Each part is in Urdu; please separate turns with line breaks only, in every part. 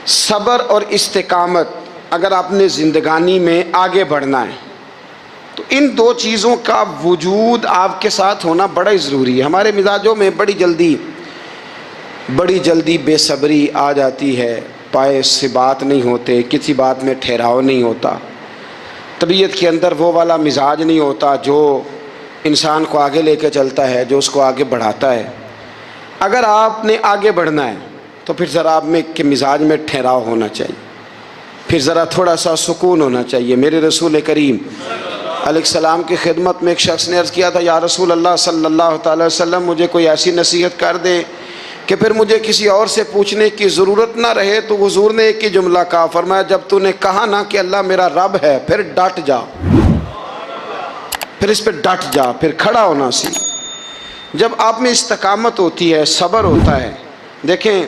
صبر اور استقامت اگر آپ نے زندگانی میں آگے بڑھنا ہے تو ان دو چیزوں کا وجود آپ کے ساتھ ہونا بڑا ہی ضروری ہے۔ ہمارے مزاجوں میں بڑی جلدی بے صبری آ جاتی ہے، پائے سے بات نہیں ہوتے، کسی بات میں ٹھہراؤ نہیں ہوتا، طبیعت کے اندر وہ والا مزاج نہیں ہوتا جو انسان کو آگے لے کے چلتا ہے، جو اس کو آگے بڑھاتا ہے۔ اگر آپ نے آگے بڑھنا ہے تو پھر ذرا آپ میں کے مزاج میں ٹھہراؤ ہونا چاہیے، پھر ذرا تھوڑا سا سکون ہونا چاہیے۔ میرے رسول کریم علیہ السلام کی خدمت میں ایک شخص نے عرض کیا تھا، یا رسول اللہ صلی اللہ تعالی وسلم، مجھے کوئی ایسی نصیحت کر دیں کہ پھر مجھے کسی اور سے پوچھنے کی ضرورت نہ رہے۔ تو حضور نے ایک ہی جملہ کہا، فرمایا جب تو نے کہا نا کہ اللہ میرا رب ہے، پھر ڈٹ جا، پھر اس پہ ڈٹ جا، پھر کھڑا ہونا سیکھ۔ جب آپ میں استقامت ہوتی ہے، صبر ہوتا ہے، دیکھیں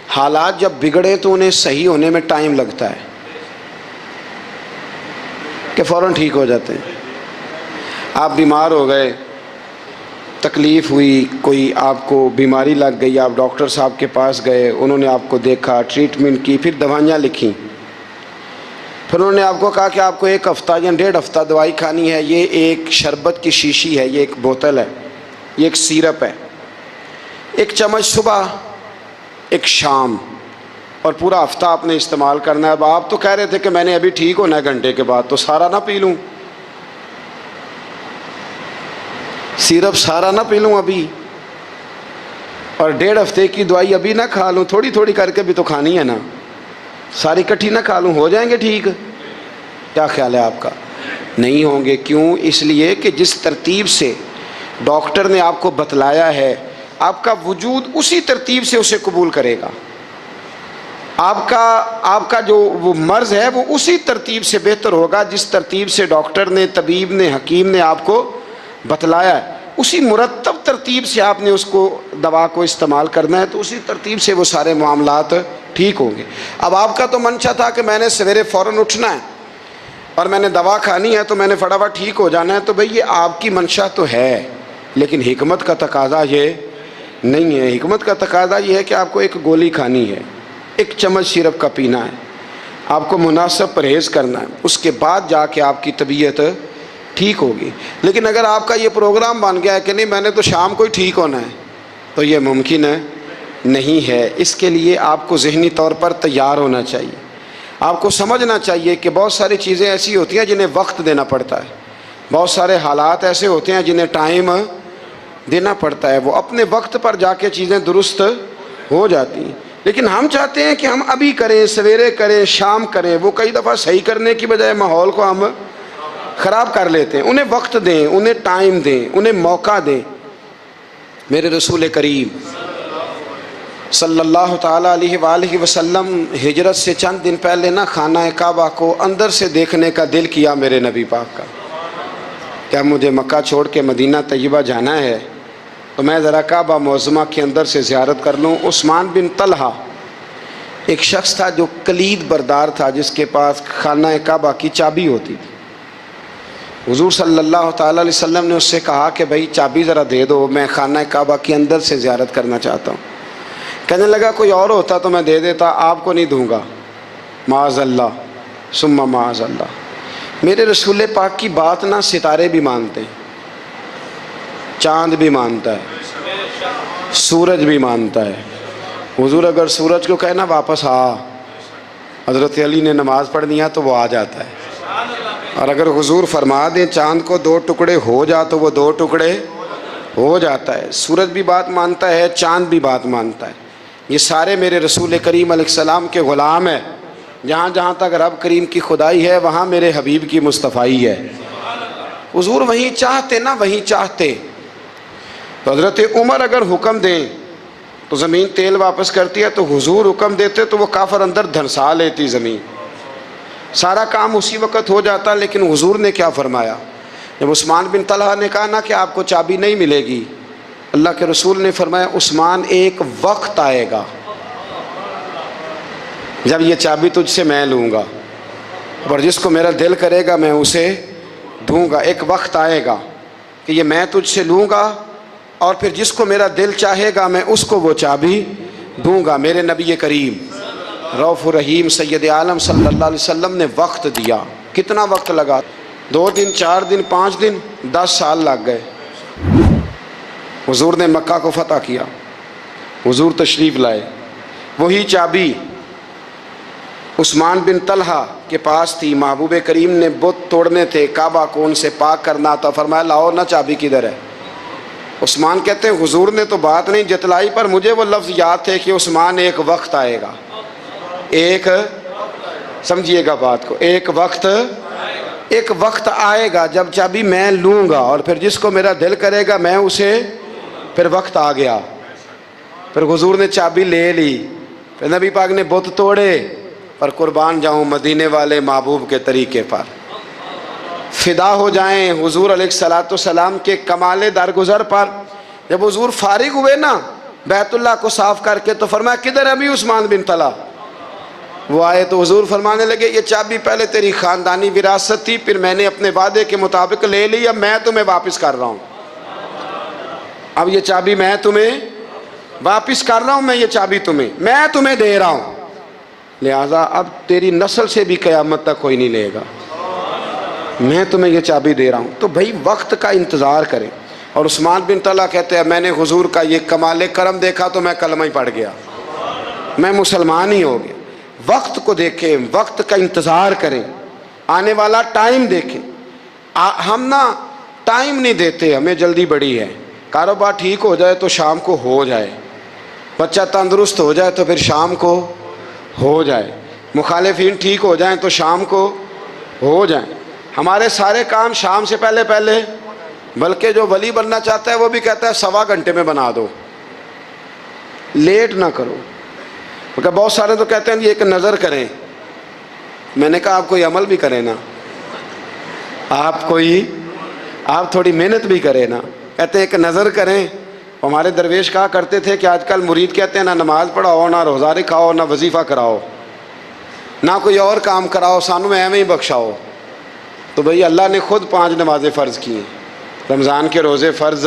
حالات جب بگڑے تو انہیں صحیح ہونے میں ٹائم لگتا ہے کہ فوراً ٹھیک ہو جاتے ہیں۔ آپ بیمار ہو گئے، تکلیف ہوئی، کوئی آپ کو بیماری لگ گئی، آپ ڈاکٹر صاحب کے پاس گئے، انہوں نے آپ کو دیکھا، ٹریٹمنٹ کی، پھر دوائیاں لکھیں، پھر انہوں نے آپ کو کہا کہ آپ کو 1 ہفتہ یا 1.5 ہفتہ دوائی کھانی ہے، یہ ایک شربت کی شیشی ہے، یہ ایک بوتل ہے، یہ ایک سیرپ ہے، 1 چمچ صبح 1 شام، اور پورا ہفتہ آپ نے استعمال کرنا ہے۔ اب آپ تو کہہ رہے تھے کہ میں نے ابھی ٹھیک ہونا ہے گھنٹے کے بعد، تو سارا نہ پی لوں، سیرپ سارا نہ پی لوں ابھی، اور 1.5 ہفتے کی دوائی ابھی نہ کھا لوں، تھوڑی تھوڑی کر کے بھی تو کھانی ہے نا، ساری کٹھی نہ کھا لوں، ہو جائیں گے ٹھیک؟ کیا خیال ہے آپ کا؟ نہیں ہوں گے۔ کیوں؟ اس لیے کہ جس ترتیب سے ڈاکٹر نے آپ کو بتلایا ہے، آپ کا وجود اسی ترتیب سے اسے قبول کرے گا۔ آپ کا جو وہ مرض ہے وہ اسی ترتیب سے بہتر ہوگا جس ترتیب سے ڈاکٹر نے، طبیب نے، حکیم نے آپ کو بتلایا ہے، اسی مرتب ترتیب سے آپ نے اس کو دوا کو استعمال کرنا ہے، تو اسی ترتیب سے وہ سارے معاملات ٹھیک ہوں گے۔ اب آپ کا تو منشا تھا کہ میں نے سویرے فوراً اٹھنا ہے اور میں نے دوا کھانی ہے تو میں نے فٹافٹ ٹھیک ہو جانا ہے، تو بھئی یہ آپ کی منشا تو ہے، لیکن حکمت کا تقاضا یہ نہیں ہے۔ حکمت کا تقاضا یہ ہے کہ آپ کو 1 گولی کھانی ہے، 1 چمچ سیرپ کا پینا ہے، آپ کو مناسب پرہیز کرنا ہے، اس کے بعد جا کے آپ کی طبیعت ٹھیک ہوگی۔ لیکن اگر آپ کا یہ پروگرام بن گیا ہے کہ نہیں میں نے تو شام کو ہی ٹھیک ہونا ہے، تو یہ ممکن ہے نہیں ہے۔ اس کے لیے آپ کو ذہنی طور پر تیار ہونا چاہیے، آپ کو سمجھنا چاہیے کہ بہت ساری چیزیں ایسی ہوتی ہیں جنہیں وقت دینا پڑتا ہے، بہت سارے حالات ایسے ہوتے ہیں جنہیں ٹائم دینا پڑتا ہے، وہ اپنے وقت پر جا کے چیزیں درست ہو جاتی ہیں۔ لیکن ہم چاہتے ہیں کہ ہم ابھی کریں، سویرے کریں، شام کریں، وہ کئی دفعہ صحیح کرنے کی بجائے ماحول کو ہم خراب کر لیتے ہیں۔ انہیں وقت دیں، انہیں ٹائم دیں، انہیں موقع دیں۔ میرے رسول کریم صلی اللہ تعالیٰ علیہ وآلہ وسلم ہجرت سے چند دن پہلے نہ خانہ کعبہ کو اندر سے دیکھنے کا دل کیا میرے نبی پاک کا، کیا مجھے مکہ چھوڑ کے مدینہ طیبہ جانا ہے تو میں ذرا کعبہ معظمہ کے اندر سے زیارت کر لوں۔ عثمان بن طلحہ ایک شخص تھا جو کلید بردار تھا، جس کے پاس خانہ کعبہ کی چابی ہوتی تھی۔ حضور صلی اللہ تعالیٰ علیہ وسلم نے اس سے کہا کہ بھائی چابی ذرا دے دو، میں خانہ کعبہ کے اندر سے زیارت کرنا چاہتا ہوں۔ کہنے لگا کوئی اور ہوتا تو میں دے دیتا، آپ کو نہیں دوں گا، معاذ اللہ ثم معاذ اللہ۔ میرے رسول پاک کی بات نہ ستارے بھی مانتے ہیں، چاند بھی مانتا ہے، سورج بھی مانتا ہے۔ حضور اگر سورج کو کہنا واپس آ، حضرت علی نے نماز پڑھنی ہے تو وہ آ جاتا ہے، اور اگر حضور فرما دیں چاند کو 2 ٹکڑے ہو جا تو وہ 2 ٹکڑے ہو جاتا ہے۔ سورج بھی بات مانتا ہے، چاند بھی بات مانتا ہے۔ یہ سارے میرے رسول کریم علیہ السلام کے غلام ہیں۔ جہاں جہاں تک رب کریم کی خدائی ہے وہاں میرے حبیب کی مصطفائی ہے۔ حضور وہیں چاہتے نہ وہیں چاہتے، تو حضرت عمر اگر حکم دیں تو زمین تیل واپس کرتی ہے، تو حضور حکم دیتے تو وہ کافر اندر دھنسا لیتی زمین، سارا کام اسی وقت ہو جاتا۔ لیکن حضور نے کیا فرمایا؟ جب عثمان بن طلحہ نے کہا نا کہ آپ کو چابی نہیں ملے گی، اللہ کے رسول نے فرمایا عثمان ایک وقت آئے گا جب یہ چابی تجھ سے میں لوں گا، اور جس کو میرا دل کرے گا میں اسے دوں گا۔ ایک وقت آئے گا کہ یہ میں تجھ سے لوں گا، اور پھر جس کو میرا دل چاہے گا میں اس کو وہ چابی دوں گا۔ میرے نبی کریم رؤوف الرحیم سید عالم صلی اللہ علیہ وسلم نے وقت دیا. کتنا وقت لگا؟ 2 دن 4 دن 5 دن 10 سال لگ گئے. حضور نے مکہ کو فتح کیا، حضور تشریف لائے. وہی چابی عثمان بن طلحہ کے پاس تھی. محبوب کریم نے بت توڑنے تھے، کعبہ کو ان سے پاک کرنا تھا. فرمایا لاؤ نا چابی کدھر ہے؟ عثمان کہتے ہیں حضور نے تو بات نہیں جتلائی، پر مجھے وہ لفظ یاد تھے کہ عثمان ایک وقت آئے گا. ایک سمجھیے گا بات کو، ایک وقت آئے گا جب چابی میں لوں گا، اور پھر جس کو میرا دل کرے گا میں اسے. پھر وقت آ گیا، پھر حضور نے چابی لے لی. پھر نبی پاک نے بت توڑے. پر قربان جاؤں مدینے والے محبوب کے طریقے پر. فدا ہو جائیں حضور علیہ الصلوۃ والسلام کے کمال درگزر پر. جب حضور فارغ ہوئے نا بیت اللہ کو صاف کر کے، تو فرمایا کدھر ہے ابھی عثمان بن طلحہ؟ وہ آئے تو حضور فرمانے لگے یہ چابی پہلے تیری خاندانی وراثت تھی، پھر میں نے اپنے وعدے کے مطابق لے لی، اب میں تمہیں واپس کر رہا ہوں. اب یہ چابی میں تمہیں واپس کر رہا ہوں، میں یہ چابی میں تمہیں دے رہا ہوں. لہٰذا اب تیری نسل سے بھی قیامت تک کوئی نہیں لے گا، میں تمہیں یہ چابی دے رہا ہوں. تو بھائی وقت کا انتظار کریں. اور عثمان بن طلحہ کہتے ہیں میں نے حضور کا یہ کمال کرم دیکھا تو میں کلمہ ہی پڑھ گیا، میں مسلمان ہی ہو گیا. وقت کو دیکھیں، وقت کا انتظار کریں، آنے والا ٹائم دیکھیں. ہم نا ٹائم نہیں دیتے، ہمیں جلدی بڑی ہے. کاروبار ٹھیک ہو جائے تو شام کو ہو جائے، بچہ تندرست ہو جائے تو پھر شام کو ہو جائے، مخالفین ٹھیک ہو جائیں تو شام کو ہو جائیں. ہمارے سارے کام شام سے پہلے، بلکہ جو ولی بننا چاہتا ہے وہ بھی کہتا ہے 1.25 گھنٹے میں بنا دو، لیٹ نہ کرو. کیونکہ بہت سارے تو کہتے ہیں یہ ایک نظر کریں. میں نے کہا آپ کوئی عمل بھی کریں نا، آپ تھوڑی محنت بھی کریں نا. کہتے ہیں ایک نظر کریں. ہمارے درویش کہا کرتے تھے کہ آج کل مرید کہتے ہیں نہ نماز پڑھاؤ، نہ روزہ رکھاؤ، نہ وظیفہ کراؤ، نہ کوئی اور کام کراؤ، سانوں میں ایویں ہی بخشاؤ. تو بھئی اللہ نے خود 5 نمازیں فرض کی ہیں، رمضان کے روزے فرض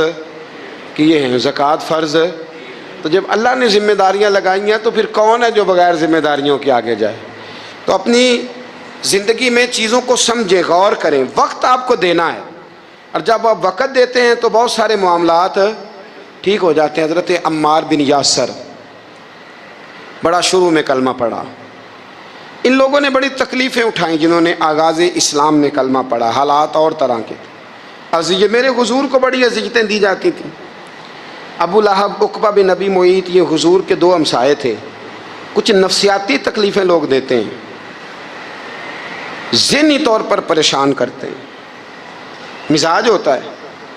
کیے ہیں، زکوٰۃ فرض. تو جب اللہ نے ذمہ داریاں لگائی ہیں تو پھر کون ہے جو بغیر ذمہ داریوں کے آگے جائے؟ تو اپنی زندگی میں چیزوں کو سمجھیں، غور کریں. وقت آپ کو دینا ہے، اور جب آپ وقت دیتے ہیں تو بہت سارے معاملات ٹھیک ہو جاتے ہیں. حضرت عمار بن یاسر بڑا شروع میں کلمہ پڑھا. ان لوگوں نے بڑی تکلیفیں اٹھائیں جنہوں نے آغاز اسلام میں کلمہ پڑھا. حالات اور طرح کے تھے. میرے حضور کو بڑی اذیتیں دی جاتی تھیں. ابو لہب، عقبہ بن نبی معیط، یہ حضور کے 2 ہمسائے تھے. کچھ نفسیاتی تکلیفیں لوگ دیتے ہیں، ذہنی طور پر پریشان کرتے ہیں. مزاج ہوتا ہے.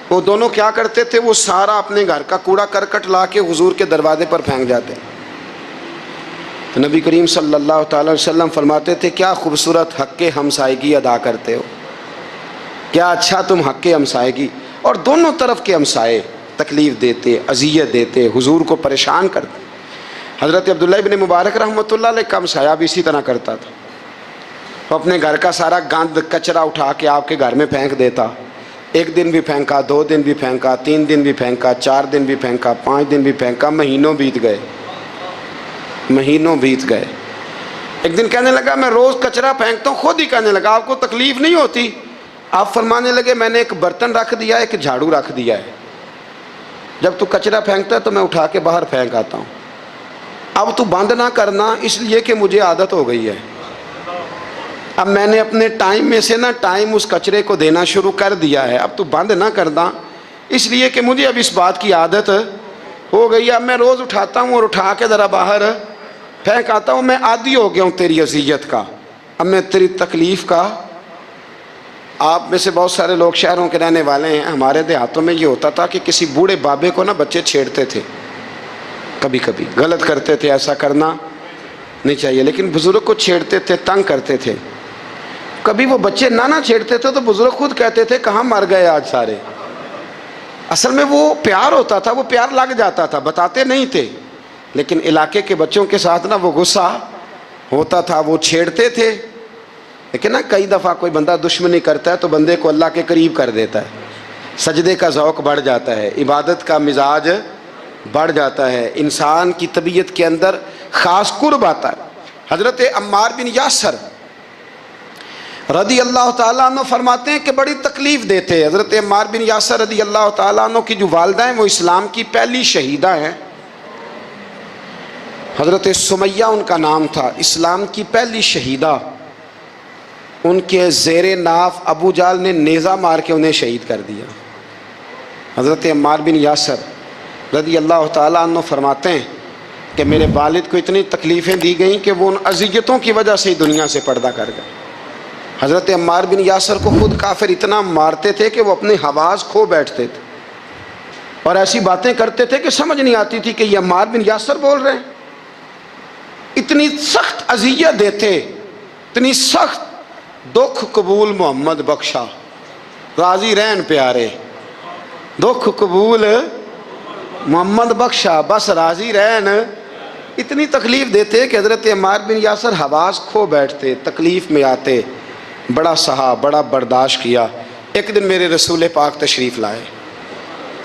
وہ دونوں کیا کرتے تھے؟ وہ سارا اپنے گھر کا کوڑا کرکٹ لا کے حضور کے دروازے پر پھینک جاتے. تو نبی کریم صلی اللہ تعالی وسلم فرماتے تھے کیا خوبصورت حق ہمسائیگی ادا کرتے ہو، کیا اچھا تم حق ہمسائیگی. اور دونوں طرف کے ہمسائے تکلیف دیتے، اذیت دیتے، حضور کو پریشان کرتے. حضرت عبداللہ ابن مبارک رحمۃ اللہ علیہ کا ہمسایہ بھی اسی طرح کرتا تھا. وہ اپنے گھر کا سارا گند کچرا اٹھا کے آپ کے گھر میں پھینک دیتا. 1 دن بھی پھینکا، 2 دن بھی پھینکا، 3 دن بھی پھینکا، 4 دن بھی پھینکا، 5 دن بھی پھینکا. مہینوں بیت گئے. ایک دن کہنے لگا میں روز کچرا پھینکتا ہوں. خود ہی کہنے لگا آپ کو تکلیف نہیں ہوتی؟ آپ فرمانے لگے میں نے ایک برتن رکھ دیا ہے، ایک جھاڑو رکھ دیا ہے. جب تو کچرا پھینکتا ہے تو میں اٹھا کے باہر پھینک آتا ہوں. اب تو بند نہ کرنا، اس لیے کہ مجھے عادت ہو گئی ہے. اب میں نے اپنے ٹائم میں سے نا ٹائم اس کچرے کو دینا شروع کر دیا ہے. اب تو بند نہ کرنا، اس لیے کہ مجھے اب اس بات کی عادت ہو گئی ہے. اب میں روز اٹھاتا ہوں اور اٹھا کے ذرا باہر پھینک آتا ہوں. میں عادی ہو گیا ہوں تیری اذیت کا، اب میں تیری تکلیف کا. آپ میں سے بہت سارے لوگ شہروں کے رہنے والے ہیں. ہمارے دیہاتوں میں یہ ہوتا تھا کہ کسی بوڑھے بابے کو نا بچے چھیڑتے تھے، کبھی کبھی غلط کرتے تھے، ایسا کرنا نہیں چاہیے، لیکن بزرگ کو چھیڑتے تھے، تنگ کرتے تھے. کبھی وہ بچے نہ چھیڑتے تھے تو بزرگ خود کہتے تھے کہاں مر گئے آج سارے. اصل میں وہ پیار ہوتا تھا، وہ پیار لگ جاتا تھا، بتاتے نہیں تھے. لیکن علاقے کے بچوں کے ساتھ نا وہ غصہ ہوتا تھا، وہ چھیڑتے تھے. لیکن نا کئی دفعہ کوئی بندہ دشمنی کرتا ہے تو بندے کو اللہ کے قریب کر دیتا ہے. سجدے کا ذوق بڑھ جاتا ہے، عبادت کا مزاج بڑھ جاتا ہے، انسان کی طبیعت کے اندر خاص قرب آتا ہے. حضرت عمار بن یاسر رضی اللہ تعالیٰ عنہ فرماتے ہیں کہ بڑی تکلیف دیتے. حضرت عمار بن یاسر رضی اللہ تعالیٰ عنہ کی جو والدہ ہیں وہ اسلام کی پہلی شہیدہ ہیں. حضرت سمیہ ان کا نام تھا، اسلام کی پہلی شہیدہ. ان کے زیر ناف ابو جہل نے نیزہ مار کے انہیں شہید کر دیا. حضرت عمار بن یاسر رضی اللہ تعالیٰ عنہ فرماتے ہیں کہ میرے والد کو اتنی تکلیفیں دی گئیں کہ وہ ان اذیتوں کی وجہ سے ہی دنیا سے پردہ کر گئے. حضرت عمار بن یاسر کو خود کافر اتنا مارتے تھے کہ وہ اپنے حواس کھو بیٹھتے تھے اور ایسی باتیں کرتے تھے کہ سمجھ نہیں آتی تھی کہ یہ عمار بن یاسر بول رہے ہیں. اتنی سخت اذیت دیتے، اتنی سخت. دکھ قبول محمد بخشا، راضی رہن پیارے. دکھ قبول محمد بخشا، بس راضی رہن. اتنی تکلیف دیتے کہ حضرت عمار بن یاسر حواس کھو بیٹھتے، تکلیف میں آتے. بڑا سہا، بڑا برداشت کیا. ایک دن میرے رسول پاک تشریف لائے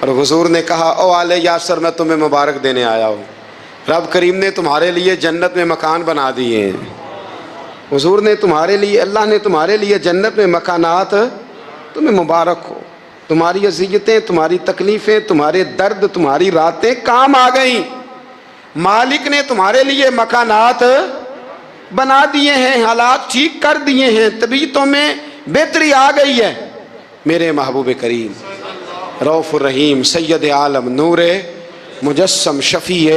اور حضور نے کہا او آل یاسر میں تمہیں مبارک دینے آیا ہوں، رب کریم نے تمہارے لیے جنت میں مکان بنا دیے ہیں. حضور نے تمہارے لیے، اللہ نے تمہارے لیے جنت میں مکانات، تمہیں مبارک ہو. تمہاری اذیتیں، تمہاری تکلیفیں، تمہارے درد، تمہاری راتیں کام آ گئیں. مالک نے تمہارے لیے مکانات بنا دیے ہیں، حالات ٹھیک کر دیے ہیں، طبیعتوں میں بہتری آ گئی ہے. میرے محبوب کریم رؤوف الرحیم سید عالم نور مجسم شفیع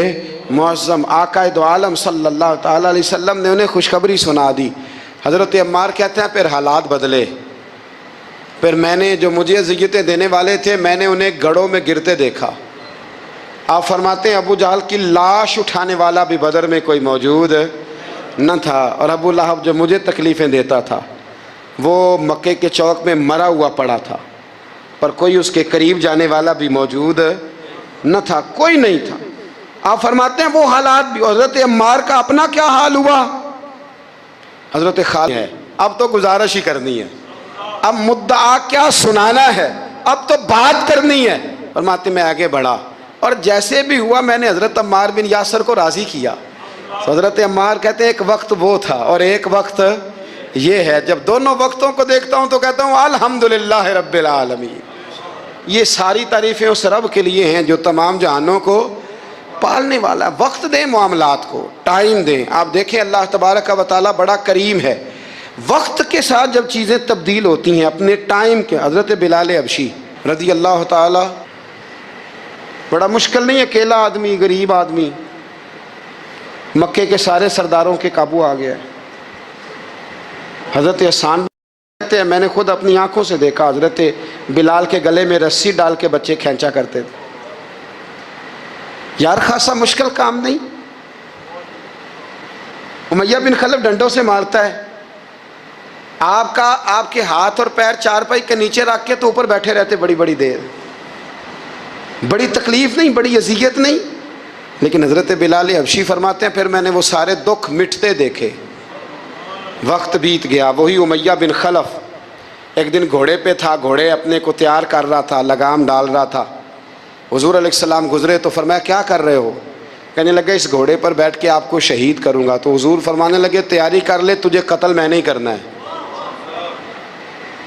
معظم آقا دو عالم صلی اللہ تعالیٰ علیہ وسلم نے انہیں خوشخبری سنا دی. حضرت عمار کہتے ہیں پھر حالات بدلے. پھر میں نے جو مجھے اذیتیں دینے والے تھے میں نے انہیں گڑھوں میں گرتے دیکھا. آپ فرماتے ہیں ابو جہل کی لاش اٹھانے والا بھی بدر میں کوئی موجود نہ تھا، اور ابو لہب جو مجھے تکلیفیں دیتا تھا وہ مکے کے چوک میں مرا ہوا پڑا تھا، پر کوئی اس کے قریب جانے والا بھی موجود نہ تھا، کوئی نہیں تھا. آپ فرماتے ہیں وہ حالات بھی. حضرت عمار کا اپنا کیا حال ہوا؟ حضرت خالد ہے، اب تو گزارش ہی کرنی ہے، اب مدعا کیا سنانا ہے، اب تو بات کرنی ہے. فرماتے میں آگے بڑھا اور جیسے بھی ہوا میں نے حضرت عمار بن یاسر کو راضی کیا. حضرت عمار کہتے ہیں ایک وقت وہ تھا اور ایک وقت یہ ہے. جب دونوں وقتوں کو دیکھتا ہوں تو کہتا ہوں الحمدللہ رب العالمین. یہ ساری تعریفیں اس رب کے لیے ہیں جو تمام جہانوں کو پالنے والا. وقت دیں معاملات کو، ٹائم دیں. آپ دیکھیں اللہ تبارک و تعالیٰ بڑا کریم ہے. وقت کے ساتھ جب چیزیں تبدیل ہوتی ہیں اپنے ٹائم کے. حضرت بلال حبشی رضی اللہ تعالیٰ، بڑا مشکل نہیں، اکیلا آدمی، غریب آدمی، مکے کے سارے سرداروں کے قابو آ گیا. حضرت حسان کہتے ہیں میں نے خود اپنی آنکھوں سے دیکھا حضرت بلال کے گلے میں رسی ڈال کے بچے کھینچا کرتے تھے. یار خاصا مشکل کام نہیں. امیہ بن خلف ڈنڈوں سے مارتا ہے، آپ کے ہاتھ اور پیر چارپائی کے نیچے رکھ کے تو اوپر بیٹھے رہتے بڑی بڑی دیر. بڑی تکلیف نہیں، بڑی اذیت نہیں. لیکن حضرت بلال حبشی فرماتے ہیں پھر میں نے وہ سارے دکھ مٹتے دیکھے. وقت بیت گیا. وہی امیہ بن خلف ایک دن گھوڑے پہ تھا، گھوڑے اپنے کو تیار کر رہا تھا، لگام ڈال رہا تھا. حضور علیہ السلام گزرے تو فرمایا کیا کر رہے ہو؟ کہنے لگے اس گھوڑے پر بیٹھ کے آپ کو شہید کروں گا. تو حضور فرمانے لگے تیاری کر لے، تجھے قتل میں نہیں کرنا ہے.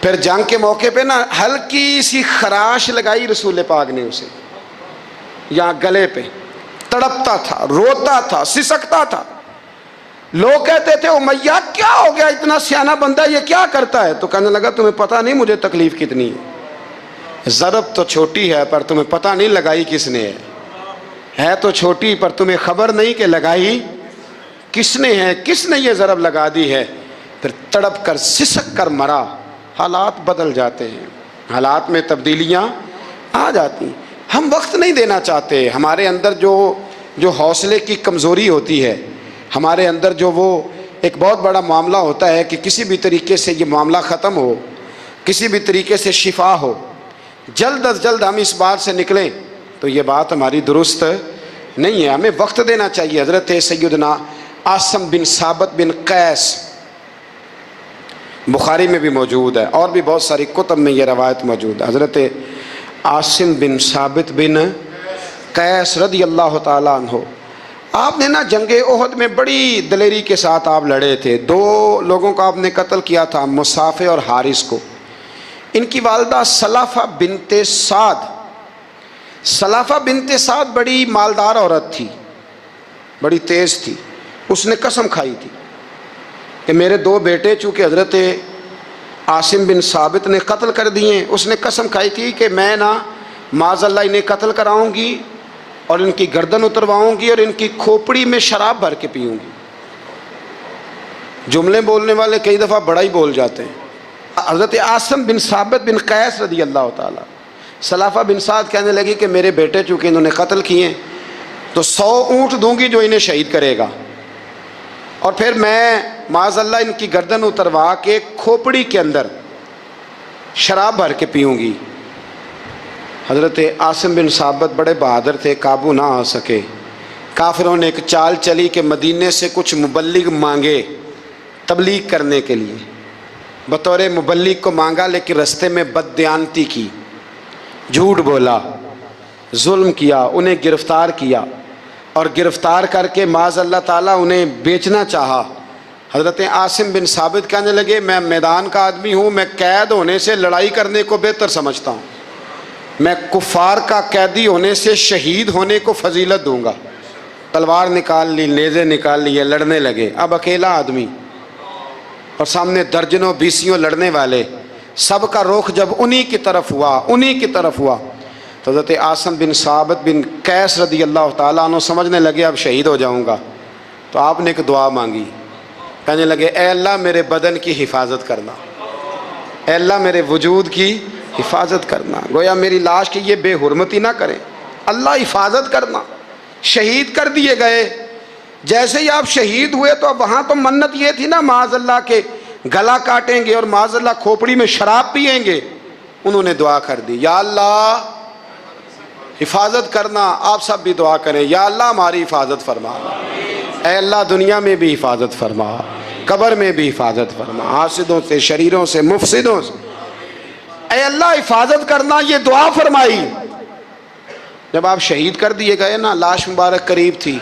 پھر جنگ کے موقع پہ نا ہلکی سی خراش لگائی رسول پاک نے اسے یہاں گلے پہ. تڑپتا تھا، روتا تھا، سسکتا تھا. لوگ کہتے تھے امیہ کیا ہو گیا، اتنا سیانہ بندہ یہ کیا کرتا ہے؟ تو کہنے لگا تمہیں پتہ نہیں مجھے تکلیف کتنی ہے. ضرب تو چھوٹی ہے پر تمہیں پتہ نہیں لگائی کس نے ہے تو چھوٹی پر تمہیں خبر نہیں کہ لگائی کس نے ہے، کس نے یہ ضرب لگا دی ہے. پھر تڑپ کر سسک کر مرا. حالات بدل جاتے ہیں، حالات میں تبدیلیاں آ جاتی ہیں. ہم وقت نہیں دینا چاہتے. ہمارے اندر جو حوصلے کی کمزوری ہوتی ہے، ہمارے اندر جو وہ ایک بہت بڑا معاملہ ہوتا ہے کہ کسی بھی طریقے سے یہ معاملہ ختم ہو، کسی بھی طریقے سے شفا ہو، جلد از جلد ہم اس بات سے نکلیں، تو یہ بات ہماری درست نہیں ہے. ہمیں وقت دینا چاہیے. حضرت سیدنا عاصم بن ثابت بن قیس بخاری میں بھی موجود ہے اور بھی بہت ساری کتب میں یہ روایت موجود ہے. حضرت عاصم بن ثابت بن قیس رضی اللہ تعالیٰ عنہ آپ نے نا جنگ احد میں بڑی دلیری کے ساتھ آپ لڑے تھے. 2 لوگوں کو آپ نے قتل کیا تھا, مصافے اور حارث کو. ان کی والدہ سلافہ بنت سعد. سلافہ بنت سعد بڑی مالدار عورت تھی, بڑی تیز تھی. اس نے قسم کھائی تھی کہ میرے 2 بیٹے چونکہ حضرت عاصم بن ثابت نے قتل کر دیے. اس نے قسم کھائی تھی کہ میں نا معاذ اللہ انہیں قتل کراؤں گی اور ان کی گردن اترواؤں گی اور ان کی کھوپڑی میں شراب بھر کے پیوں گی. جملے بولنے والے کئی دفعہ بڑا ہی بول جاتے ہیں. حضرت عاصم بن ثابت بن قیس رضی اللہ تعالیٰ, سلافہ بن سعد کہنے لگی کہ میرے بیٹے چونکہ انہوں نے قتل کیے تو 100 اونٹ دوں گی جو انہیں شہید کرے گا, اور پھر میں معاذ اللہ ان کی گردن اتروا کے کھوپڑی کے اندر شراب بھر کے پیوں گی. حضرت عاصم بن ثابت بڑے بہادر تھے, قابو نہ آ سکے. کافروں نے ایک چال چلی کہ مدینے سے کچھ مبلغ مانگے تبلیغ کرنے کے لیے. بطور مبلغ کو مانگا لیکن رستے میں بددیانتی کی, جھوٹ بولا, ظلم کیا, انہیں گرفتار کیا اور گرفتار کر کے معاذ اللہ تعالیٰ انہیں بیچنا چاہا. حضرت عاصم بن ثابت کہنے لگے میں میدان کا آدمی ہوں, میں قید ہونے سے لڑائی کرنے کو بہتر سمجھتا ہوں. میں کفار کا قیدی ہونے سے شہید ہونے کو فضیلت دوں گا. تلوار نکال لی, نیزے نکال لیے, لڑنے لگے. اب اکیلا آدمی اور سامنے درجنوں بیسیوں لڑنے والے, سب کا رخ جب انہی کی طرف ہوا تو حضرت عاصم بن ثابت بن قیس رضی اللہ تعالیٰ عنہ سمجھنے لگے اب شہید ہو جاؤں گا. تو آپ نے ایک دعا مانگی, کہنے لگے اے اللہ میرے بدن کی حفاظت کرنا, اے اللہ میرے وجود کی حفاظت کرنا. گویا میری لاش کی یہ بے حرمتی نہ کریں, اللہ حفاظت کرنا. شہید کر دیے گئے. جیسے ہی آپ شہید ہوئے تو اب وہاں تو منت یہ تھی نا معاذ اللہ کے گلا کاٹیں گے اور معاذ اللہ کھوپڑی میں شراب پیئیں گے. انہوں نے دعا کر دی یا اللہ حفاظت کرنا. آپ سب بھی دعا کریں یا اللہ ہماری حفاظت فرما, اے اللہ دنیا میں بھی حفاظت فرما, قبر میں بھی حفاظت فرما, حاسدوں سے, شریروں سے, مفسدوں سے, اے اللہ حفاظت کرنا. یہ دعا فرمائی. جب آپ شہید کر دیے گئے نا, لاش مبارک قریب تھی,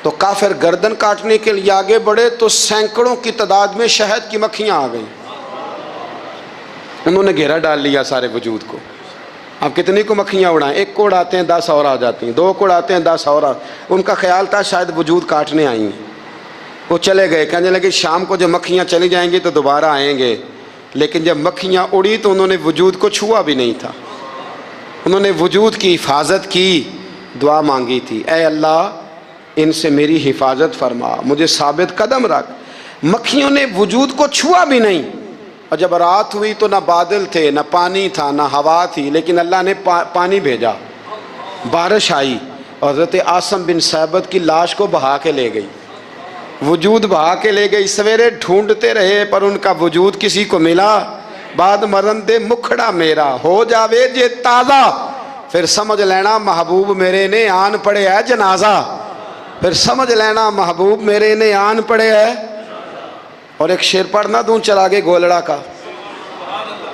تو کافر گردن کاٹنے کے لیے آگے بڑھے تو سینکڑوں کی تعداد میں شہد کی مکھیاں آ گئیں. انہوں نے گھیرا ڈال لیا سارے وجود کو. آپ کتنی کو مکھیاں اڑائیں, 1 کو اڑاتے ہیں 10 اور آ جاتی ہیں, 2 کو اڑاتے ہیں 10 اور ان کا خیال تھا شاید وجود کاٹنے آئی ہیں. وہ چلے گئے, کہنے لگے شام کو جب مکھیاں چلی جائیں گی تو دوبارہ آئیں گے. لیکن جب مکھیاں اڑی تو انہوں نے وجود کو چھوا بھی نہیں تھا, انہوں نے وجود کی حفاظت کی, دعا مانگی تھی اے اللہ ان سے میری حفاظت فرما, مجھے ثابت قدم رکھ. مکھیوں نے وجود کو چھوا بھی نہیں. اور جب رات ہوئی تو نہ بادل تھے, نہ پانی تھا, نہ ہوا تھی, لیکن اللہ نے پانی بھیجا, بارش آئی اور حضرت عاصم بن ثابت کی لاش کو بہا کے لے گئی, وجود بہا کے لے گئی. سویرے ڈھونڈتے رہے پر ان کا وجود کسی کو ملا. بعد مرن دے مکھڑا میرا ہو جاوے جے تازہ, پھر سمجھ لینا محبوب میرے نے آن پڑے ہے جنازہ. پھر سمجھ لینا محبوب میرے نے آن پڑے ہے. اور ایک شعر پڑھنا دوں چراغے گولڑا کا,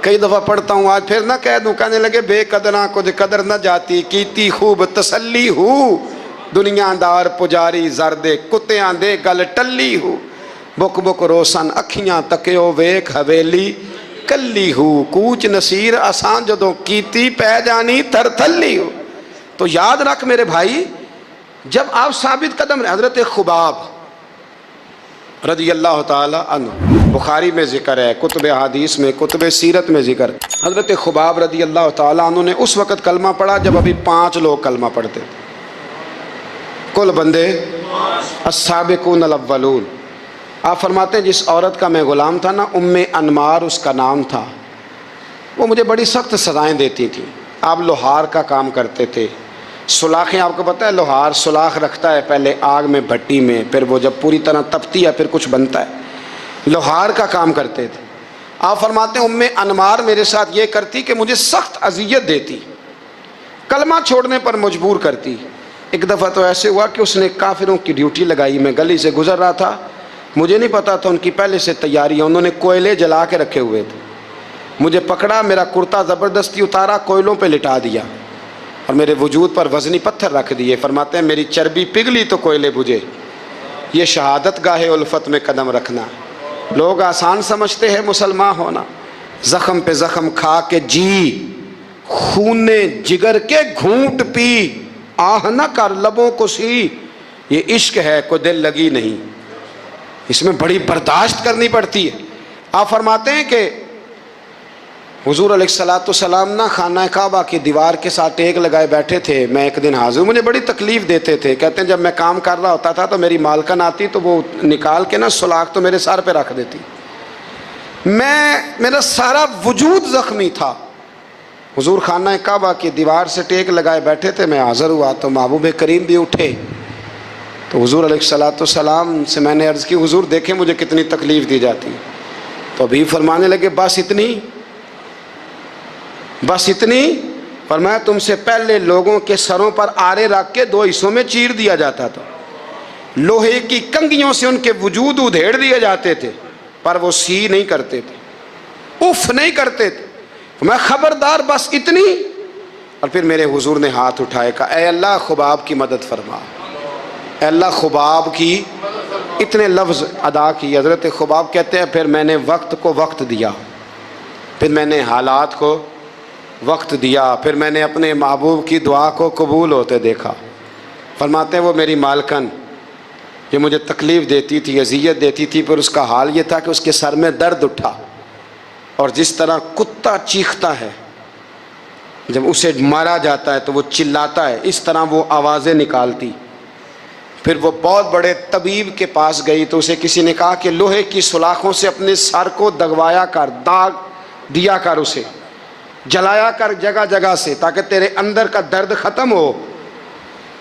کئی دفعہ پڑھتا ہوں, آج پھر نہ کہہ دوں. کہنے لگے بے قدراں کچھ قدر نہ جاتی, کیتی خوب تسلی ہو, دنیا دار پجاری زردے کتیاں دے گل ٹلی ہو, بک بک روشن اکھیاں تکیو ویک حویلی کلی ہو, کوچ نصیر آسان جدوں کیتی پہ جانی تھر تھلی ہو. تو یاد رکھ میرے بھائی, جب آپ ثابت قدم, حضرت خباب رضی اللہ تعالی عنہ, بخاری میں ذکر ہے, کتب حدیث میں, کتب سیرت میں ذکر. حضرت خباب رضی اللہ تعالی عنہ نے اس وقت کلمہ پڑھا جب ابھی 5 لوگ کلمہ پڑھتے تھے, کل بندے السابقون الاولون. آپ فرماتے ہیں جس عورت کا میں غلام تھا نا, ام انمار اس کا نام تھا, وہ مجھے بڑی سخت سزائیں دیتی تھیں. آپ لوہار کا کام کرتے تھے, سلاخیں, آپ کو پتہ ہے لوہار سلاخ رکھتا ہے پہلے آگ میں بھٹی میں, پھر وہ جب پوری طرح تپتی ہے پھر کچھ بنتا ہے. لوہار کا کام کرتے تھے. آپ فرماتے ہیں ام انمار میرے ساتھ یہ کرتی کہ مجھے سخت اذیت دیتی, کلمہ چھوڑنے پر مجبور کرتی. ایک دفعہ تو ایسے ہوا کہ اس نے کافروں کی ڈیوٹی لگائی, میں گلی سے گزر رہا تھا, مجھے نہیں پتا تھا ان کی پہلے سے تیاری ہے, انہوں نے کوئلے جلا کے رکھے ہوئے تھے. مجھے پکڑا, میرا کرتا زبردستی اتارا, کوئلوں پہ لٹا دیا. اور میرے وجود پر وزنی پتھر رکھ دیے. فرماتے ہیں میری چربی پگھلی تو کوئلے بجھے. یہ شہادت گاہ الفت میں قدم رکھنا. لوگ آسان سمجھتے ہیں مسلمان ہونا. زخم پہ زخم کھا کے جی، خون جگر کے گھونٹ پی، آہ نہ کر لبوں کو سی. یہ عشق ہے کوئی دل لگی نہیں، اس میں بڑی برداشت کرنی پڑتی ہے. آپ فرماتے ہیں کہ حضور علیہ الصلوۃ والسلام نا خانہ کعبہ کی دیوار کے ساتھ ٹیک لگائے بیٹھے تھے. میں ایک دن حاضر، مجھے بڑی تکلیف دیتے تھے. کہتے ہیں جب میں کام کر رہا ہوتا تھا تو میری مالکن آتی تو وہ نکال کے نا سلاخ تو میرے سر پہ رکھ دیتی. میرا سارا وجود زخمی تھا. حضور خانہ کعبہ کی دیوار سے ٹیک لگائے بیٹھے تھے، میں حاضر ہوا تو محبوب کریم بھی اٹھے. تو حضور علیہ الصلوۃ والسلام سے میں نے عرض کی حضور دیکھیں مجھے کتنی تکلیف دی جاتی. تو ابھی فرمانے لگے بس اتنی، بس اتنی. فرمایا تم سے پہلے لوگوں کے سروں پر آرے رکھ کے 2 حصوں میں چیر دیا جاتا تھا، لوہے کی کنگھیوں سے ان کے وجود ادھیڑ دیے جاتے تھے، پر وہ سی نہیں کرتے تھے، اف نہیں کرتے تھے. میں خبردار بس اتنی. اور پھر میرے حضور نے ہاتھ اٹھائے کہا اے اللہ خباب کی مدد فرما. اے اللہ خباب کی، اتنے لفظ ادا کی. حضرت خباب کہتے ہیں پھر میں نے وقت کو وقت دیا، پھر میں نے حالات کو وقت دیا، پھر میں نے اپنے محبوب کی دعا کو قبول ہوتے دیکھا. فرماتے ہیں وہ میری مالکن جو مجھے تکلیف دیتی تھی، اذیت دیتی تھی، پھر اس کا حال یہ تھا کہ اس کے سر میں درد اٹھا، اور جس طرح کتا چیختا ہے جب اسے مارا جاتا ہے تو وہ چلاتا ہے، اس طرح وہ آوازیں نکالتی. پھر وہ بہت بڑے طبیب کے پاس گئی تو اسے کسی نے کہا کہ لوہے کی سلاخوں سے اپنے سر کو دگوایا کر، داغ دیا کر، اسے جلایا کر جگہ جگہ سے تاکہ تیرے اندر کا درد ختم ہو.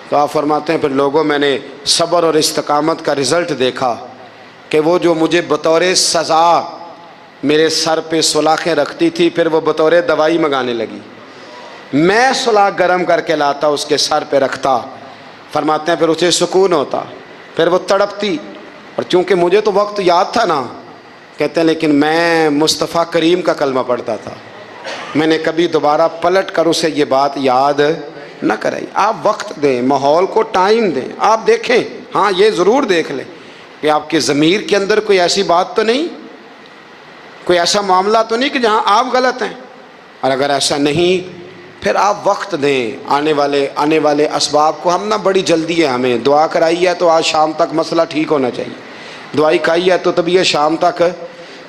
تو آپ فرماتے ہیں پھر لوگوں میں نے صبر اور استقامت کا رزلٹ دیکھا کہ وہ جو مجھے بطور سزا میرے سر پہ سلاخیں رکھتی تھی، پھر وہ بطور دوائی منگانے لگی. میں سلاخ گرم کر کے لاتا اس کے سر پہ رکھتا. فرماتے ہیں پھر اسے سکون ہوتا، پھر وہ تڑپتی. اور چونکہ مجھے تو وقت یاد تھا نا، کہتے ہیں لیکن میں مصطفیٰ کریم کا کلمہ پڑھتا تھا، میں نے کبھی دوبارہ پلٹ کر اسے یہ بات یاد نہ کرائی. آپ وقت دیں، ماحول کو ٹائم دیں. آپ دیکھیں، ہاں یہ ضرور دیکھ لیں کہ آپ کے ضمیر کے اندر کوئی ایسی بات تو نہیں، کوئی ایسا معاملہ تو نہیں کہ جہاں آپ غلط ہیں. اور اگر ایسا نہیں پھر آپ وقت دیں آنے والے اسباب کو. ہم نہ بڑی جلدی ہے، ہمیں دعا کرائی ہے تو آج شام تک مسئلہ ٹھیک ہونا چاہیے، دعائی کھائی ہے تو طب یہ شام تک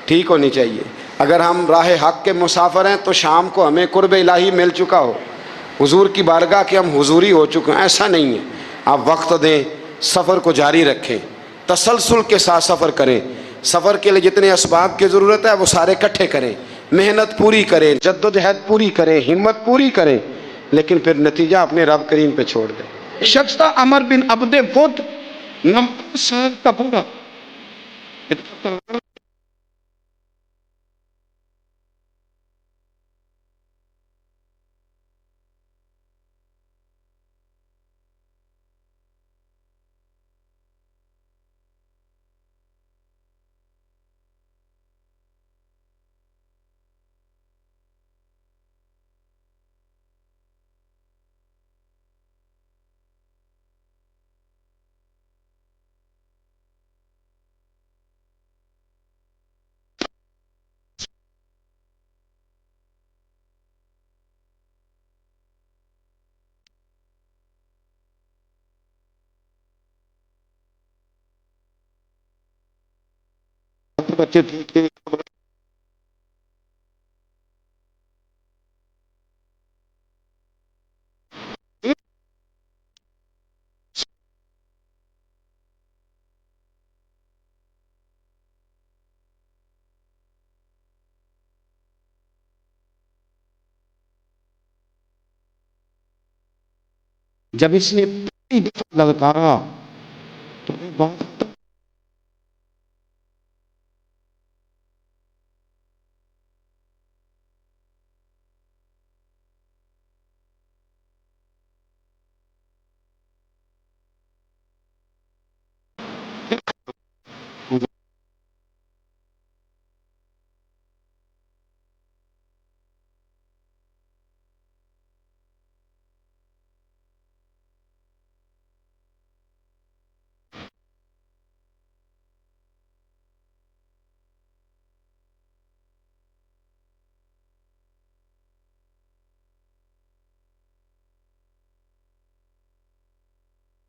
ٹھیک ہونی چاہیے. اگر ہم راہ حق کے مسافر ہیں تو شام کو ہمیں قرب الہی مل چکا ہو، حضور کی بارگاہ کے ہم حضوری ہو چکے ہیں. ایسا نہیں ہے. آپ وقت دیں، سفر کو جاری رکھیں، تسلسل کے ساتھ سفر کریں. سفر کے لیے جتنے اسباب کی ضرورت ہے وہ سارے اکٹھے کریں، محنت پوری کریں، جدوجہد پوری کریں، ہمت پوری کریں، لیکن پھر نتیجہ اپنے رب کریم پہ چھوڑ دیں. شخص تھا عمر بن عبد ود، نمبر سال کا پورا. بچے جب اس نے للکارا تو بہت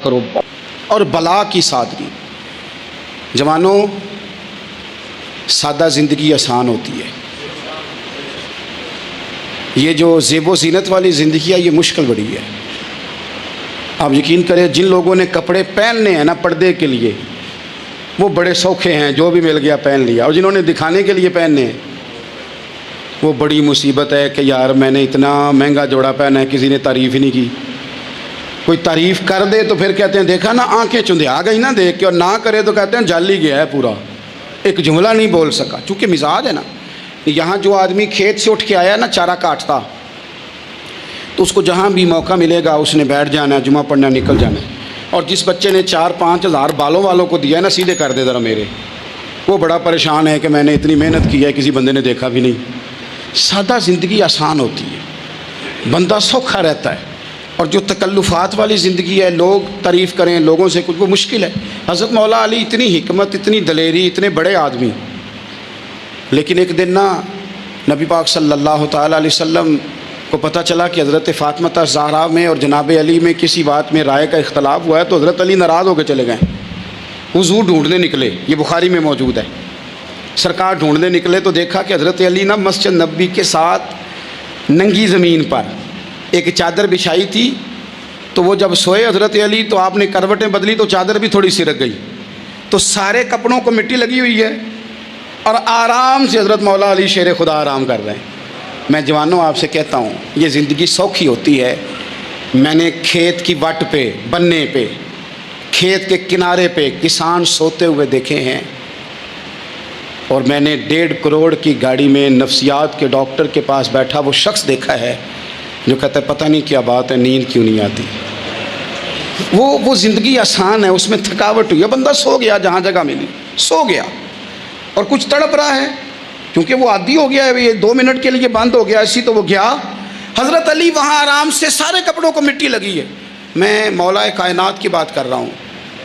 کرو اور بلا کی سادگی. جوانوں، سادہ زندگی آسان ہوتی ہے. یہ جو زیب و زینت والی زندگی ہے یہ مشکل بڑی ہے. آپ یقین کریں جن لوگوں نے کپڑے پہننے ہیں نا پردے کے لیے وہ بڑے سوکھے ہیں، جو بھی مل گیا پہن لیا. اور جنہوں نے دکھانے کے لیے پہننے ہیں وہ بڑی مصیبت ہے کہ یار میں نے اتنا مہنگا جوڑا پہنا ہے، کسی نے تعریف ہی نہیں کی. کوئی تعریف کر دے تو پھر کہتے ہیں دیکھا نا آنکھیں چندھیا گئی نا دیکھ کے، اور نہ کرے تو کہتے ہیں جل ہی گیا ہے پورا، ایک جملہ نہیں بول سکا. چونکہ مزاج ہے نا. یہاں جو آدمی کھیت سے اٹھ کے آیا نا چارہ کاٹتا، تو اس کو جہاں بھی موقع ملے گا اس نے بیٹھ جانا ہے، جمعہ پڑھنا نکل جانا ہے. اور جس بچے نے 4-5 ہزار بالوں والوں کو دیا ہے نا سیدھے کر دے ذرا میرے، وہ بڑا پریشان ہے کہ میں نے اتنی محنت کی ہے کسی بندے نے دیکھا بھی نہیں. سادہ زندگی آسان ہوتی ہے، بندہ سوکھا رہتا ہے. اور جو تکلفات والی زندگی ہے، لوگ تعریف کریں لوگوں سے کچھ، وہ مشکل ہے. حضرت مولا علی اتنی حکمت، اتنی دلیری، اتنے بڑے آدمی، لیکن ایک دن نا نبی پاک صلی اللہ تعالیٰ علیہ وسلم کو پتہ چلا کہ حضرت فاطمہ زہرا میں اور جناب علی میں کسی بات میں رائے کا اختلاف ہوا ہے. تو حضرت علی ناراض ہو کے چلے گئے، حضور ڈھونڈنے نکلے. یہ بخاری میں موجود ہے. سرکار ڈھونڈنے نکلے تو دیکھا کہ حضرت علی نا مسجد نبوی کے ساتھ ننگی زمین پر ایک چادر بچھائی تھی. تو وہ جب سوئے حضرت علی تو آپ نے کروٹیں بدلی تو چادر بھی تھوڑی سی رک گئی، تو سارے کپڑوں کو مٹی لگی ہوئی ہے اور آرام سے حضرت مولا علی شیر خدا آرام کر رہے ہیں. میں جوانوں آپ سے کہتا ہوں یہ زندگی سوکھی ہوتی ہے. میں نے کھیت کی وٹ پہ، بننے پہ، کھیت کے کنارے پہ کسان سوتے ہوئے دیکھے ہیں. اور میں نے 1.5 کروڑ کی گاڑی میں نفسیات کے ڈاکٹر کے پاس بیٹھا وہ شخص دیکھا ہے جو کہتا ہے پتہ نہیں کیا بات ہے، نیند کیوں نہیں آتی. وہ زندگی آسان ہے، اس میں تھکاوٹ ہوئی ہے. بندہ سو گیا جہاں جگہ ملی، سو گیا اور کچھ تڑپ رہا ہے کیونکہ وہ عادی ہو گیا ہے. یہ 2 منٹ کے لیے بند ہو گیا اسی تو وہ گیا. حضرت علی وہاں آرام سے، سارے کپڑوں کو مٹی لگی ہے. میں مولا کائنات کی بات کر رہا ہوں،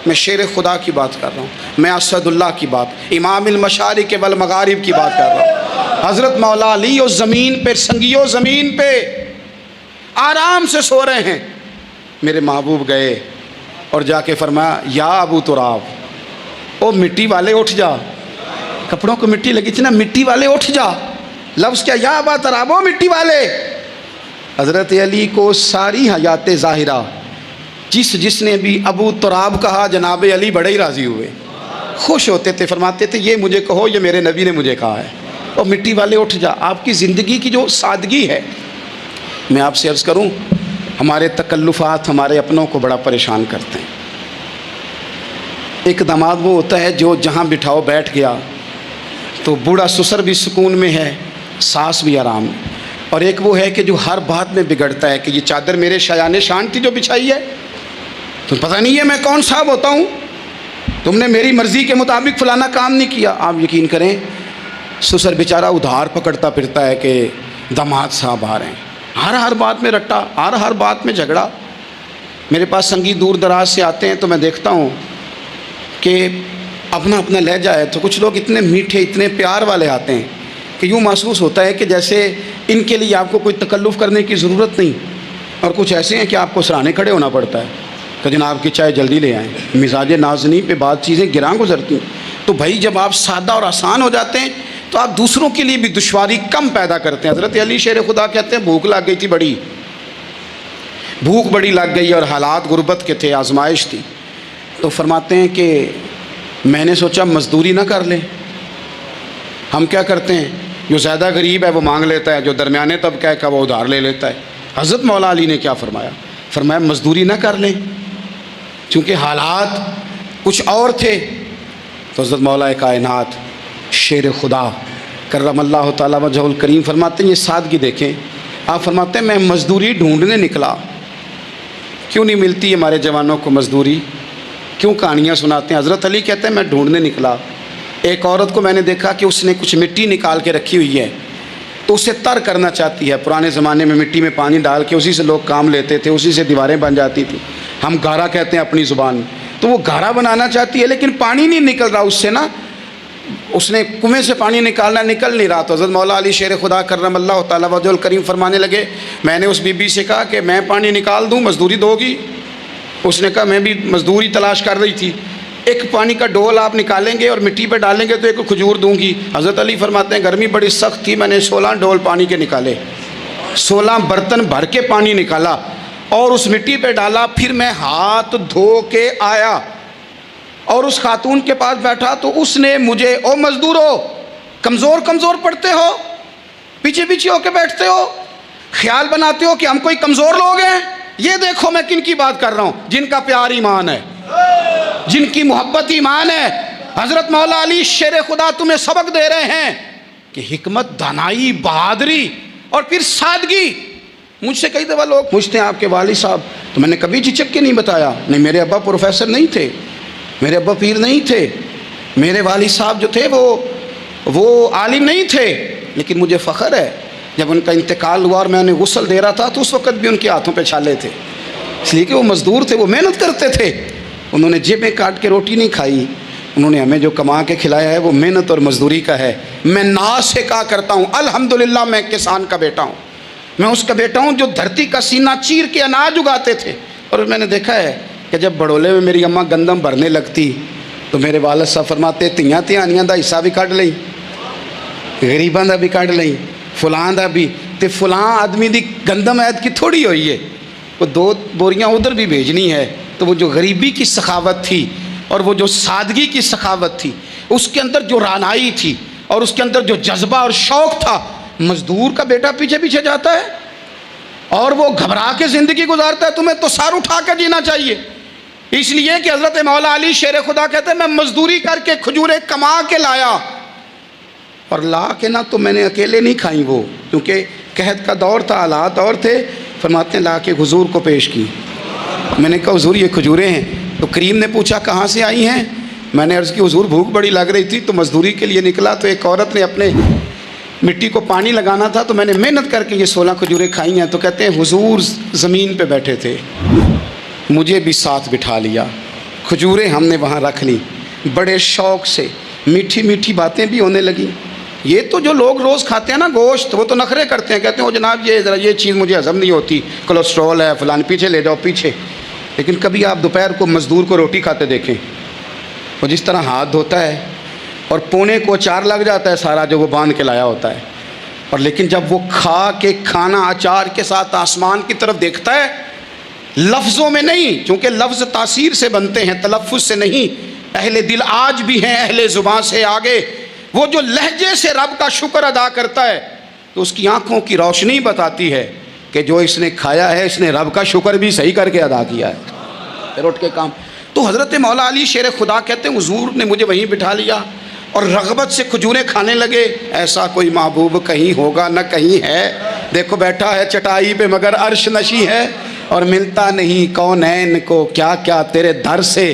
میں شیر خدا کی بات کر رہا ہوں، میں اسد اللہ کی بات، امام المشارق والمغارب کی بات کر رہا ہوں. حضرت مولا علی اس زمین پہ، سنگیو زمین پہ آرام سے سو رہے ہیں. میرے محبوب گئے اور جا کے فرمایا یا ابو تراب، او مٹی والے اٹھ جا. کپڑوں کو مٹی لگی تھی نا، مٹی والے اٹھ جا. لفظ کیا، یا ابا تراب، او مٹی والے. حضرت علی کو ساری حیات ظاہرہ جس نے بھی ابو تراب کہا جناب علی بڑے ہی راضی ہوئے، خوش ہوتے تھے، فرماتے تھے یہ مجھے کہو، یہ میرے نبی نے مجھے کہا ہے. اور مٹی والے اٹھ جا. آپ کی زندگی کی جو سادگی ہے، میں آپ سے عرض کروں ہمارے تکلفات ہمارے اپنوں کو بڑا پریشان کرتے ہیں. ایک داماد وہ ہوتا ہے جو جہاں بٹھاؤ بیٹھ گیا، تو بوڑھا سسر بھی سکون میں ہے، ساس بھی آرام میں. اور ایک وہ ہے کہ جو ہر بات میں بگڑتا ہے کہ یہ چادر میرے شایان شان تھی جو بچھائی ہے، تو پتہ نہیں ہے میں کون صاحب ہوتا ہوں، تم نے میری مرضی کے مطابق فلانا کام نہیں کیا. آپ یقین کریں سسر بیچارہ ادھار پکڑتا پھرتا ہے کہ داماد صاحب آ رہے ہیں، ہر بات میں رٹا، ہر بات میں جھگڑا. میرے پاس سنگی دور دراز سے آتے ہیں تو میں دیکھتا ہوں کہ اپنا اپنا لہجہ ہے. تو کچھ لوگ اتنے میٹھے، اتنے پیار والے آتے ہیں کہ یوں محسوس ہوتا ہے کہ جیسے ان کے لیے آپ کو کوئی تکلف کرنے کی ضرورت نہیں. اور کچھ ایسے ہیں کہ آپ کو سرانے کھڑے ہونا پڑتا ہے کہ جناب کی چائے جلدی لے آئیں. مزاج نازنی پہ بات چیزیں گراں گزرتی ہیں. تو بھائی جب آپ سادہ اور آسان ہو جاتے ہیں تو آپ دوسروں کے لیے بھی دشواری کم پیدا کرتے ہیں. حضرت علی شیر خدا کہتے ہیں بھوک لگ گئی تھی، بڑی بھوک بڑی لگ گئی اور حالات غربت کے تھے، آزمائش تھی. تو فرماتے ہیں کہ میں نے سوچا مزدوری نہ کر لیں. ہم کیا کرتے ہیں، جو زیادہ غریب ہے وہ مانگ لیتا ہے، جو درمیانے طبقہ ہے وہ ادھار لے لیتا ہے. حضرت مولا علی نے کیا فرمایا، فرمایا مزدوری نہ کر لیں چونکہ حالات کچھ اور تھے. تو حضرت مولا کائنات شیر خدا کرم اللہ تعالیٰ وجہ الکریم فرماتے ہیں یہ سادگی دیکھیں. آپ فرماتے ہیں میں مزدوری ڈھونڈنے نکلا. کیوں نہیں ملتی ہمارے جوانوں کو مزدوری، کیوں کہانیاں سناتے ہیں. حضرت علی کہتے ہیں میں ڈھونڈنے نکلا. ایک عورت کو میں نے دیکھا کہ اس نے کچھ مٹی نکال کے رکھی ہوئی ہے تو اسے تر کرنا چاہتی ہے. پرانے زمانے میں مٹی میں پانی ڈال کے اسی سے لوگ کام لیتے تھے، اسی سے دیواریں بن جاتی تھیں. ہم گارا کہتے ہیں اپنی زبان میں. تو وہ گارا بنانا چاہتی ہے لیکن پانی نہیں نکل رہا اس سے نا، اس نے کنویں سے پانی نکالنا، نکل نہیں رہا. تو حضرت مولا علی شیر خدا کرم اللہ تعالیٰ وجہ الکریم فرمانے لگے میں نے اس بی بی سے کہا کہ میں پانی نکال دوں، مزدوری دو گی. اس نے کہا میں بھی مزدوری تلاش کر رہی تھی، ایک پانی کا ڈول آپ نکالیں گے اور مٹی پہ ڈالیں گے تو ایک کھجور دوں گی۔ حضرت علی فرماتے ہیں گرمی بڑی سخت تھی، میں نے 16 ڈول پانی کے نکالے، 16 برتن بھر کے پانی نکالا اور اس مٹی پہ ڈالا، پھر میں ہاتھ دھو کے آیا اور اس خاتون کے پاس بیٹھا تو اس نے مجھے، او مزدورو کمزور کمزور پڑتے ہو، پیچھے پیچھے ہو کے بیٹھتے ہو، خیال بناتے ہو کہ ہم کوئی کمزور لوگ ہیں، یہ دیکھو میں کن کی بات کر رہا ہوں، جن کا پیار ایمان ہے، جن کی محبت ایمان ہے۔ حضرت مولا علی شیر خدا تمہیں سبق دے رہے ہیں کہ حکمت، دانائی، بہادری اور پھر سادگی۔ مجھ سے کئی دفعہ لوگ پوچھتے ہیں آپ کے والد صاحب، تو میں نے کبھی جھجک کے نہیں بتایا، نہیں میرے ابا پروفیسر نہیں تھے، میرے ابا پیر نہیں تھے، میرے والد صاحب جو تھے وہ عالم نہیں تھے، لیکن مجھے فخر ہے جب ان کا انتقال ہوا اور میں انہیں غسل دے رہا تھا تو اس وقت بھی ان کے ہاتھوں پہ چھالے تھے، اس لیے کہ وہ مزدور تھے، وہ محنت کرتے تھے، انہوں نے جیبیں کاٹ کے روٹی نہیں کھائی، انہوں نے ہمیں جو کما کے کھلایا ہے وہ محنت اور مزدوری کا ہے۔ میں ناز سے کہا کرتا ہوں الحمدللہ میں کسان کا بیٹا ہوں، میں اس کا بیٹا ہوں جو دھرتی کا سینہ چیر کے اناج اگاتے تھے۔ اور میں نے دیکھا ہے کہ جب بڑولے میں میری اماں گندم بھرنے لگتی تو میرے والد صاحب فرماتے تیاں تیانیاں دا حصہ بھی کٹ لیں، غریباں دا بھی کٹ لیں، فلاں دا بھی، تے فلاں آدمی دی گندم عید کی تھوڑی ہوئی ہے، وہ 2 بوریاں ادھر بھی بھیجنی ہے۔ تو وہ جو غریبی کی سخاوت تھی اور وہ جو سادگی کی سخاوت تھی، اس کے اندر جو رانائی تھی اور اس کے اندر جو جذبہ اور شوق تھا، مزدور کا بیٹا پیچھے پیچھے جاتا ہے اور وہ گھبرا کے زندگی گزارتا ہے، تمہیں تو سر اٹھا کے جینا چاہیے۔ اس لیے کہ حضرت مولا علی شیر خدا کہتے ہیں میں مزدوری کر کے کھجوریں کما کے لایا، اور لا کے نہ تو میں نے اکیلے نہیں کھائیں، وہ کیونکہ قحط کا دور تھا، حالات اور تھے، فرماتے ہیں لا کے حضور کو پیش کی۔ میں نے کہا حضور یہ کھجوریں ہیں، تو کریم نے پوچھا کہاں سے آئی ہیں؟ میں نے عرض کی حضور بھوک بڑی لگ رہی تھی تو مزدوری کے لیے نکلا، تو ایک عورت نے اپنے مٹی کو پانی لگانا تھا تو میں نے محنت کر کے یہ 16 کھجوریں کھائی ہیں۔ تو کہتے ہیں حضور زمین پہ بیٹھے تھے، مجھے بھی ساتھ بٹھا لیا، کھجوریں ہم نے وہاں رکھ لیں، بڑے شوق سے میٹھی میٹھی باتیں بھی ہونے لگیں۔ یہ تو جو لوگ روز کھاتے ہیں نا گوشت، وہ تو نخرے کرتے ہیں، کہتے ہیں وہ جناب یہ ذرا یہ چیز مجھے ہضم نہیں ہوتی، کولیسٹرول ہے فلان، پیچھے لے جاؤ پیچھے۔ لیکن کبھی آپ دوپہر کو مزدور کو روٹی کھاتے دیکھیں، وہ جس طرح ہاتھ دھوتا ہے اور پونے کو اچار لگ جاتا ہے سارا جو وہ باندھ کے لایا ہوتا ہے، اور لیکن جب وہ کھا کے کھانا اچار کے ساتھ آسمان کی طرف دیکھتا ہے، لفظوں میں نہیں، چونکہ لفظ تاثیر سے بنتے ہیں تلفظ سے نہیں، اہل دل آج بھی ہیں اہل زبان سے آگے، وہ جو لہجے سے رب کا شکر ادا کرتا ہے تو اس کی آنکھوں کی روشنی بتاتی ہے کہ جو اس نے کھایا ہے اس نے رب کا شکر بھی صحیح کر کے ادا کیا ہے، پھر اٹھ کے کام۔ تو حضرت مولا علی شیر خدا کہتے ہیں حضور نے مجھے وہیں بٹھا لیا اور رغبت سے کھجوریں کھانے لگے۔ ایسا کوئی محبوب کہیں ہوگا نہ کہیں ہے، دیکھو بیٹھا ہے چٹائی پہ مگر عرش نشیں ہے، اور ملتا نہیں کونین کو کیا کیا تیرے در سے،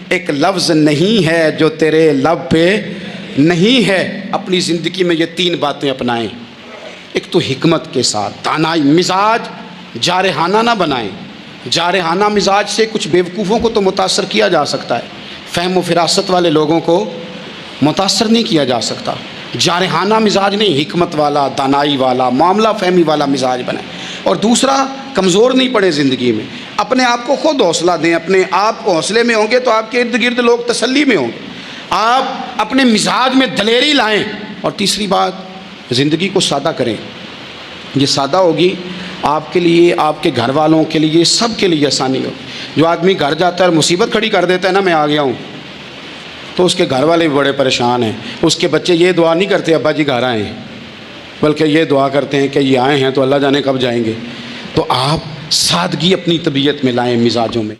ایک لفظ نہیں ہے جو تیرے لب پہ نہیں ہے۔ اپنی زندگی میں یہ 3 باتیں اپنائیں، ایک تو حکمت کے ساتھ دانائی، مزاج جارحانہ نہ بنائیں، جارحانہ مزاج سے کچھ بیوقوفوں کو تو متاثر کیا جا سکتا ہے، فہم و فراست والے لوگوں کو متاثر نہیں کیا جا سکتا۔ جارحانہ مزاج نہیں، حکمت والا، دانائی والا، معاملہ فہمی والا مزاج بنائیں۔ اور دوسرا، کمزور نہیں پڑے زندگی میں، اپنے آپ کو خود حوصلہ دیں، اپنے آپ کو حوصلے میں ہوں گے تو آپ کے ارد گرد لوگ تسلی میں ہوں گے، آپ اپنے مزاج میں دلیری لائیں۔ اور تیسری بات، زندگی کو سادہ کریں، یہ سادہ ہوگی آپ کے لیے، آپ کے گھر والوں کے لیے، سب کے لیے آسانی ہو۔ جو آدمی گھر جاتا ہے اور مصیبت کھڑی کر دیتا ہے نا میں آ گیا ہوں، تو اس کے گھر والے بھی بڑے پریشان ہیں، اس کے بچے یہ دعا نہیں کرتے ابا جی گھر آئیں، بلکہ یہ دعا کرتے ہیں کہ یہ آئے ہیں تو اللہ جانے کب جائیں گے۔ تو آپ سادگی اپنی طبیعت میں لائیں، مزاجوں میں۔